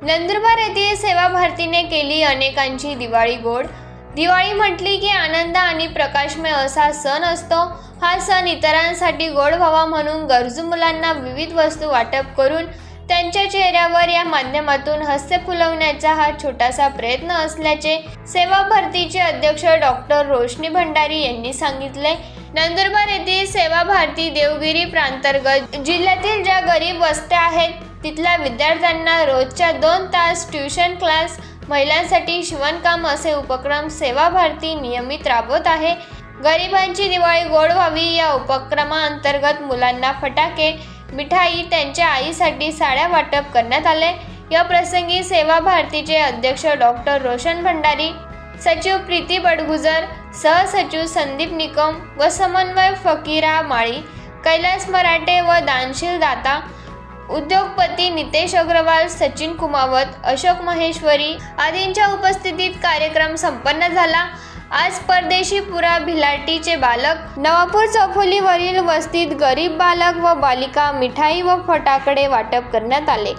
नंदुरबार येथील सेवा भारतीने केली अनेकांची दिवाळी गोड। दिवाळी म्हटली की आनंद आणि प्रकाशमय असा सण असतो। हा सण इतरांसाठी गोड व्हावा म्हणून गरजू मुलांना विविध वस्तू वाटप करून त्यांच्या चेहऱ्यावर या माध्यमातून हास्य फुलवण्याचा हा छोटासा प्रयत्न असल्याचे सेवा भारतीचे अध्यक्ष डॉक्टर रोशनी भंडारी यांनी सांगितले। नंदुरबार येथील सेवा भारती देवगिरी प्रांतर्गत जिल्ह्यातील ज्या गरीब वस्त्या आहेत तिथल्या विद्यार्थ्यांना रोजच्या 2 तास ट्यूशन क्लास, महिलांसाठी शिवणकाम असे उपक्रम सेवा भारती नियमित राबवत आहे। गरिबांची दिवाळी गोड व्हावी या उपक्रमाअंतर्गत मुलांना फटाके, मिठाई, त्यांच्या आईसाठी साड्या वाटप करण्यात आले। या प्रसंगी सेवा भारतीचे अध्यक्ष डॉक्टर रोशन भंडारी, सचिव प्रीती बडगुजर, सहसचिव संदीप निकम व समन्वय फकीरा माळी, कैलास मराठे व दानशील दाता, उद्योगपती नितेश अग्रवाल, सचिन कुमावत, अशोक महेश्वरी आदींच्या उपस्थितीत कार्यक्रम संपन्न झाला। आज परदेशीपुरा भिलाटीचे बालक, नवापूर चौफुलीवरील वस्तीत गरीब बालक व बालिका मिठाई व फटाकडे वाटप करण्यात आले।